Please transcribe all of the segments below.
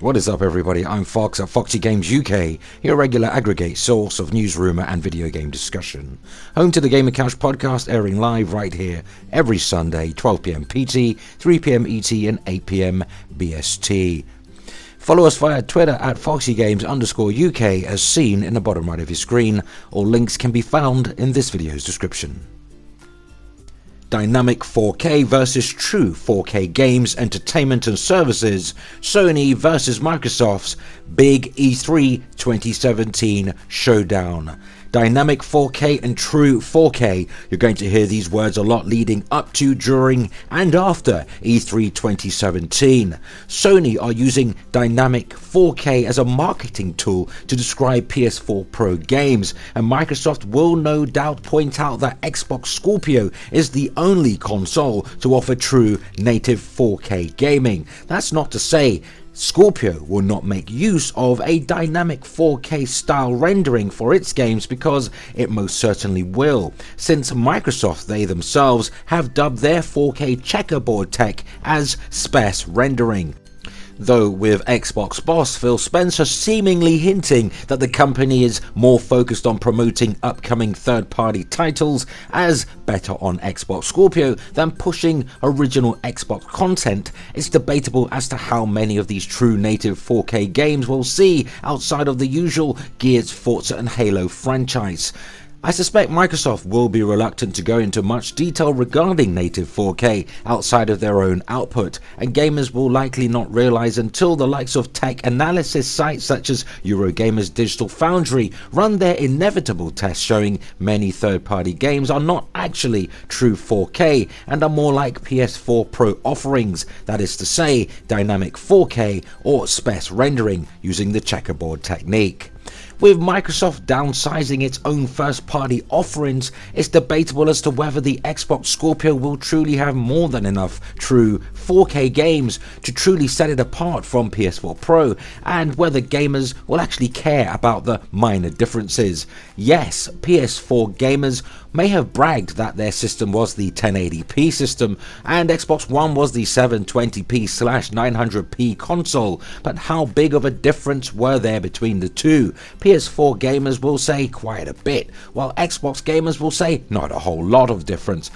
What is up everybody, I'm Fox at Foxy Games UK, your regular aggregate source of news, rumour and video game discussion. Home to the Gamer Couch podcast, airing live right here every Sunday, 12 PM PT, 3 PM ET and 8 PM BST. Follow us via Twitter at FoxyGames_UK as seen in the bottom right of your screen. All links can be found in this video's description. Dynamic 4K versus true 4K games, entertainment and services. Sony versus Microsoft's big E3 2017 showdown. Dynamic 4K and true 4K. You're going to hear these words a lot leading up to, during and after E3 2017. Sony are using Dynamic 4K as a marketing tool to describe PS4 Pro games, and Microsoft will no doubt point out that Xbox Scorpio is the only console to offer true native 4K gaming. That's not to say Scorpio will not make use of a dynamic 4K style rendering for its games, because it most certainly will, since Microsoft, they themselves, have dubbed their 4K checkerboard tech as SCEE rendering. Though with Xbox boss Phil Spencer seemingly hinting that the company is more focused on promoting upcoming third-party titles as better on Xbox Scorpio than pushing original Xbox content, it's debatable as to how many of these true native 4K games we'll see outside of the usual Gears, Forza and Halo franchise. I suspect Microsoft will be reluctant to go into much detail regarding native 4K outside of their own output, and gamers will likely not realize until the likes of tech analysis sites such as Eurogamer's Digital Foundry run their inevitable tests showing many third-party games are not actually true 4K and are more like PS4 Pro offerings, that is to say, dynamic 4K or SCEE rendering using the checkerboard technique. With Microsoft downsizing its own first-party offerings, it's debatable as to whether the Xbox Scorpio will truly have more than enough true 4K games to truly set it apart from PS4 Pro, and whether gamers will actually care about the minor differences. Yes, PS4 gamers may have bragged that their system was the 1080p system and Xbox One was the 720p/900p console, but how big of a difference were there between the two? PS4 gamers will say quite a bit, while Xbox gamers will say not a whole lot of difference.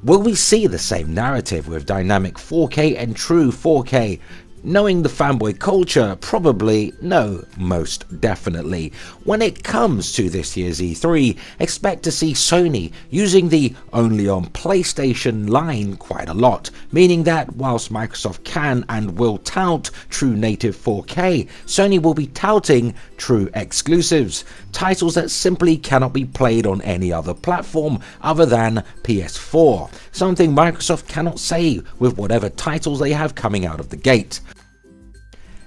Will we see the same narrative with dynamic 4K and true 4K? Knowing the fanboy culture, probably no, most definitely. When it comes to this year's E3, expect to see Sony using the only on PlayStation line quite a lot, meaning that whilst Microsoft can and will tout true native 4K, Sony will be touting true exclusives, titles that simply cannot be played on any other platform other than PS4, something Microsoft cannot say with whatever titles they have coming out of the gate.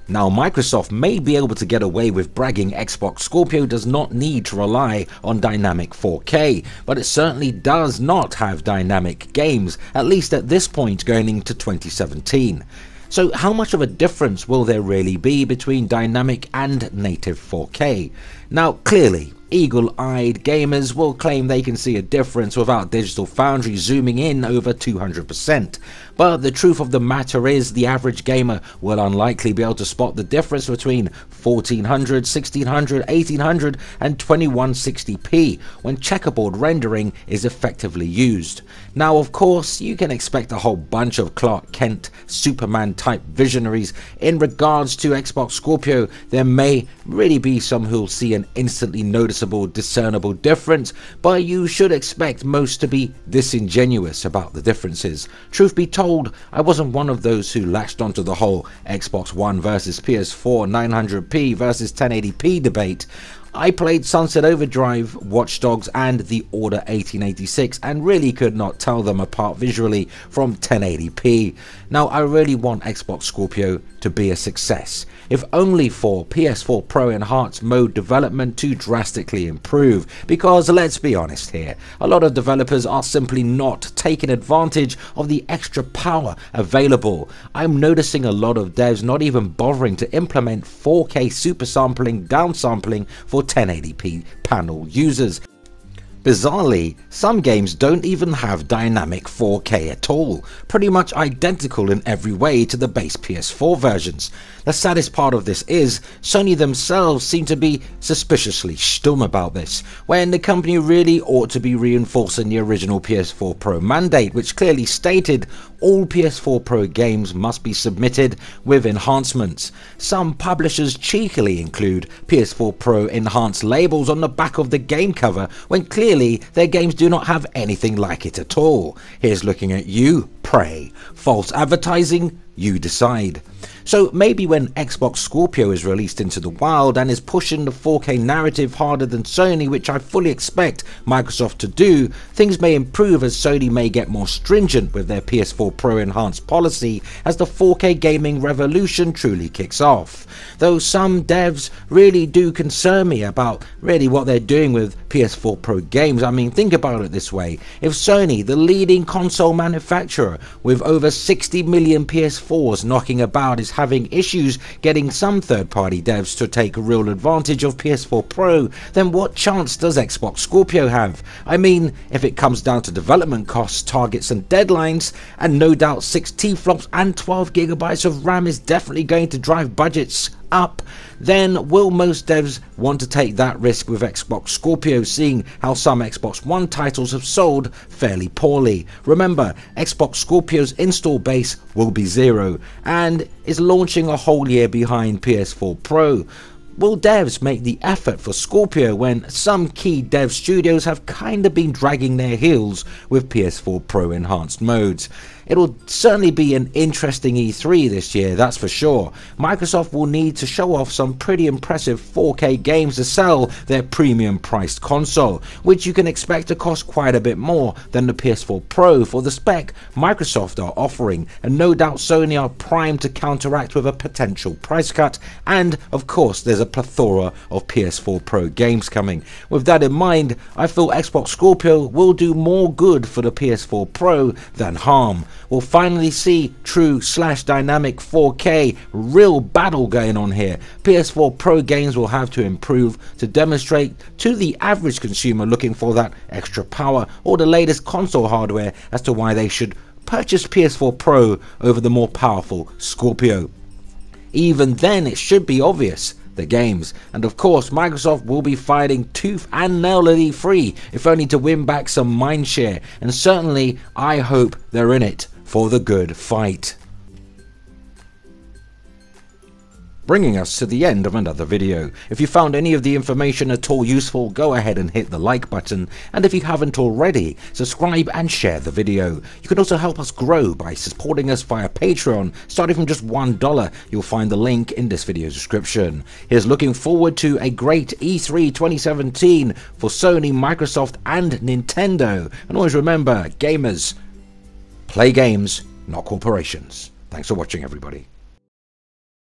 Now, Microsoft may be able to get away with bragging Xbox Scorpio does not need to rely on dynamic 4K, but it certainly does not have dynamic games, at least at this point going into 2017. So how much of a difference will there really be between dynamic and native 4K? Now, clearly, eagle-eyed gamers will claim they can see a difference without Digital Foundry zooming in over 200%. But the truth of the matter is the average gamer will unlikely be able to spot the difference between 1400, 1600, 1800 and 2160p when checkerboard rendering is effectively used. Now, of course, you can expect a whole bunch of Clark Kent, Superman type visionaries in regards to Xbox Scorpio. There may really be some who'll see an instantly noticeable, discernible difference, but you should expect most to be disingenuous about the differences. Truth be told, I wasn't one of those who latched onto the whole Xbox One versus PS4 900p versus 1080p debate. I played Sunset Overdrive, Watch Dogs and The Order 1886 and really could not tell them apart visually from 1080p. Now, I really want Xbox Scorpio to be a success, if only for PS4 Pro Enhanced mode development to drastically improve, because let's be honest here, a lot of developers are simply not taking advantage of the extra power available. I'm noticing a lot of devs not even bothering to implement 4K super sampling downsampling for 1080p panel users. Bizarrely, some games don't even have dynamic 4K at all, pretty much identical in every way to the base PS4 versions. The saddest part of this is, Sony themselves seem to be suspiciously stum about this, when the company really ought to be reinforcing the original PS4 Pro mandate, which clearly stated all PS4 Pro games must be submitted with enhancements. Some publishers cheekily include PS4 Pro enhanced labels on the back of the game cover, when clearly their games do not have anything like it at all. Here's looking at you, Prey. False advertising? You decide. So maybe when Xbox Scorpio is released into the wild and is pushing the 4K narrative harder than Sony, which I fully expect Microsoft to do, things may improve as Sony may get more stringent with their PS4 Pro enhanced policy as the 4K gaming revolution truly kicks off. Though some devs really do concern me about really what they're doing with PS4 Pro games. I mean, think about it this way. If Sony, the leading console manufacturer with over 60 million PS4s knocking about, is having issues getting some third-party devs to take real advantage of PS4 Pro, then what chance does Xbox Scorpio have? I mean, if it comes down to development costs, targets and deadlines, and no doubt 6 T-flops and 12GB of RAM is definitely going to drive budgets up, then will most devs want to take that risk with Xbox Scorpio, seeing how some Xbox One titles have sold fairly poorly? Remember, Xbox Scorpio's install base will be 0 and is launching a whole year behind PS4 Pro. Will devs make the effort for Scorpio when some key dev studios have kinda been dragging their heels with PS4 Pro enhanced modes? It'll certainly be an interesting E3 this year, that's for sure. Microsoft will need to show off some pretty impressive 4K games to sell their premium priced console, which you can expect to cost quite a bit more than the PS4 Pro for the spec Microsoft are offering, and no doubt Sony are primed to counteract with a potential price cut, and of course there's a plethora of PS4 Pro games coming. With that in mind, I feel Xbox Scorpio will do more good for the PS4 Pro than harm. We'll finally see true dynamic 4K real battle going on here. PS4 Pro games will have to improve to demonstrate to the average consumer looking for that extra power or the latest console hardware as to why they should purchase PS4 Pro over the more powerful Scorpio. Even then, it should be obvious. The games, and of course Microsoft will be fighting tooth and nail at E3, if only to win back some mindshare, and certainly I hope they're in it for the good fight. Bringing us to the end of another video. If you found any of the information at all useful, go ahead and hit the like button, and if you haven't already, subscribe and share the video. You can also help us grow by supporting us via Patreon, starting from just $1. You'll find the link in this video's description. Here's looking forward to a great E3 2017 for Sony, Microsoft and Nintendo. And always remember, gamers, play games, not corporations. Thanks for watching, everybody.